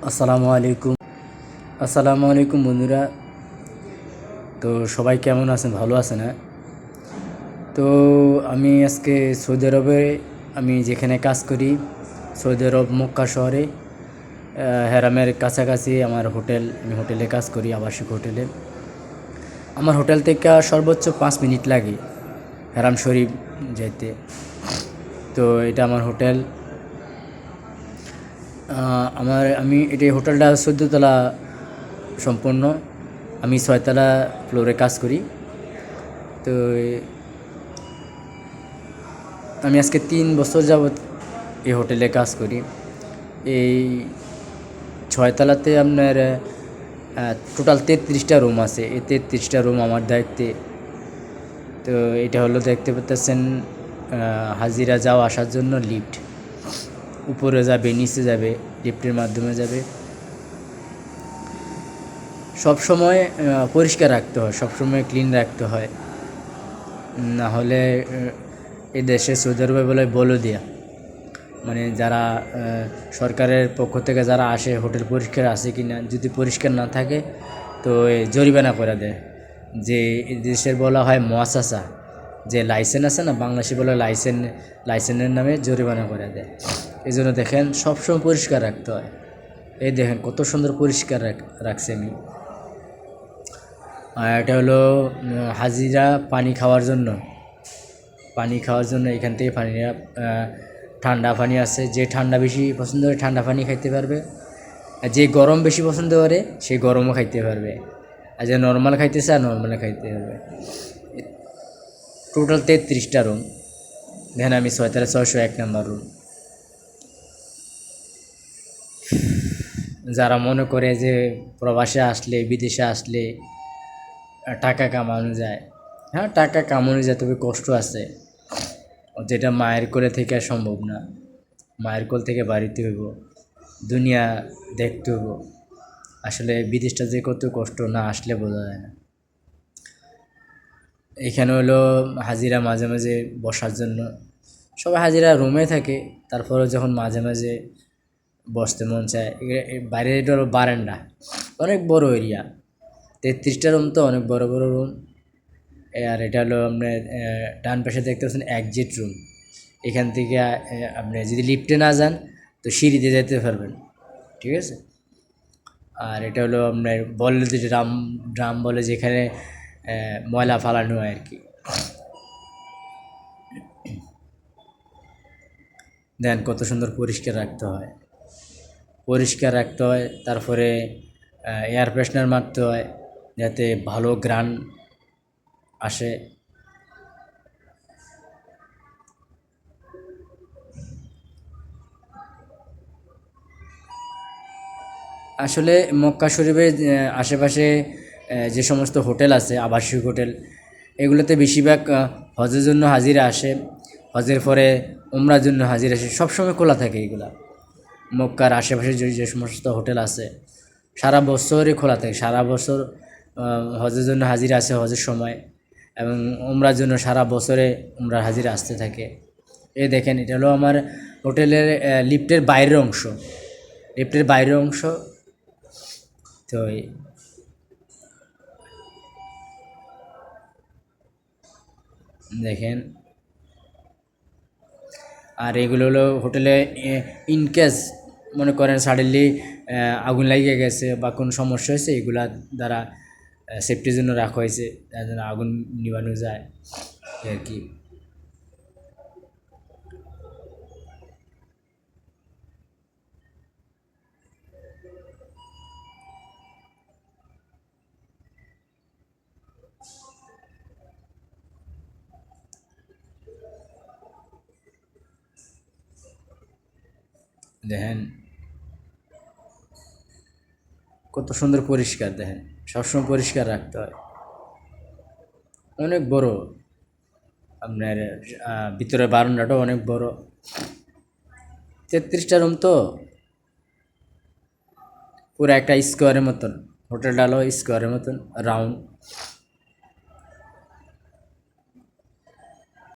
আসসালামু আলাইকুম বন্ধুরা। তো সবাই কেমন আছেন? ভালো আছেন? হ্যাঁ। তো আমি আজকে সৌদি আরবে, আমি যেখানে কাজ করি, সৌদি আরব মক্কা শহরে হেরামের কাছাকাছি আমার হোটেল। আমি হোটেলে কাজ করি, আবাসিক হোটেলে। আমার হোটেল থেকে সর্বোচ্চ 5 মিনিট লাগে হেরাম শরীফ যেতে। তো এটা আমার হোটেল। আমি এই হোটেলটা 14 তলা সম্পূর্ণ। আমি 6 তলা ফ্লোরে কাজ করি। তো আমি আজকে 3 বছর যাবৎ এই হোটেলে কাজ করি। এই 6 তলাতে আপনার টোটাল 33টা রুম আছে। এই 33টা রুম আমার দায়িত্বে। তো এটা হলো, দেখতে পাচ্ছেন, হাজিরা যাওয়া আসার জন্য লিফট। উপরে যাবে, নিচে যাবে, লিফটের মাধ্যমে যাবে। সব সময় পরিষ্কার রাখতে হয়, সব সময় ক্লিন রাখতে হয়, না হলে এই দেশে সৌদি আরবে বলে দেয়া, মানে যারা সরকারের পক্ষ থেকে যারা আসে, হোটেল পরিষ্কার আছে কি না, যদি পরিষ্কার না থাকে তো জরিমানা করে দেয়। যে দেশের বলা হয় মুয়াসাসা, যে লাইসেন্স আছে না, বাংলাদেশে বলে লাইসেন্সের নামে জরিমানা করে দেয়। এই জন্য দেখেন সবসময় পরিষ্কার রাখতে হয়। এই দেখেন কত সুন্দর পরিষ্কার রাখছি আমি। আর এটা হলো হাজিরা পানি খাওয়ার জন্য এখান থেকে ঠান্ডা পানি আছে। যে ঠান্ডা বেশি পছন্দ করে ঠান্ডা পানি খাইতে পারবে, আর যে গরম বেশি পছন্দ করে সে গরমও খাইতে পারবে, আর যে নর্মাল খাইতে চায় নর্মালে খাইতে পারবে। টোটাল 33টা রুম। দেখেন আমি 6তলা 601 নম্বর রুম। যারা মনে করে যে প্রবাসে আসলে, বিদেশে আসলে টাকা কামানো যায়, হ্যাঁ টাকা কামানো যায়, তবে কষ্ট আছে, যেটা মায়ের কোলে থেকে সম্ভব না। মায়ের কোল থেকে বাড়িতে হইব, দুনিয়া দেখতে হইব। আসলে বিদেশটা যে কত কষ্ট না আসলে বোঝা যায় না। এখানে হলো হাজিরা মাঝে মাঝে বসার জন্য, সবাই হাজিরা রুমে থাকে, তারপরে যখন মাঝে মাঝে বসতে মন চায়। বাইরে এটা হলো বারান্দা, অনেক বড় এরিয়া, 33টা রুম, তো অনেক বড় বড় রুম। আর এটা হলো আপনার ডান পাশে দেখতে পাচ্ছেন এক্সিট রুম। এখান থেকে আপনি যদি লিফটে না যান তো সিঁড়িতে যেতে পারবেন, ঠিক আছে। আর এটা হলো আপনার বলে যে ড্রাম বলে, যেখানে ময়লা ফালানো হয় আর কি। দেন কত সুন্দর পরিষ্কার রাখতে হয়। তারপরে এয়ার ফ্রেশনার মারতে হয় যাতে ভালো ঘ্রাণ আসে। আসলে মক্কা শরীফের আশেপাশে যে সমস্ত হোটেল আছে, আবাসিক হোটেল, এগুলোতে বেশিরভাগ হজের জন্য হাজিরা আসে। হজের পরে উমরার জন্য হাজিরা আসে, সবসময় খোলা থাকে এগুলা। মক্কার আশেপাশে যে সমস্ত হোটেল আছে সারা বছরই খোলা থাকে, সারা বছর হজের জন্য হাজিরা আসে হজের সময়, এবং উমরার জন্য সারা বছরে উমরার হাজিরা আসতে থাকে। এই দেখেন এটা হলো আমার হোটেলের লিফটের বাইরের অংশ। তো দেখেন, আর এগুলো হলো হোটেলে ইনকেস মনে করেন সাডেনলি আগুন লাগিয়ে গেছে বা কোনো সমস্যা হয়েছে, এগুলা দ্বারা সেফটির জন্য রাখা হয়েছে, যার জন্য আগুন নিভানো যায় আর কি। দেখেন কত সুন্দর পরিষ্কার, দেখেন সবসময় পরিষ্কার রাখতে হয়। অনেক বড় আপনার ভিতরে বারান্দাটাও অনেক বড়। 33টা রুম, তো পুরো একটা স্কোয়ারের মতন। হোটেলটা হলো স্কোয়ারের মতন, রাউন্ড।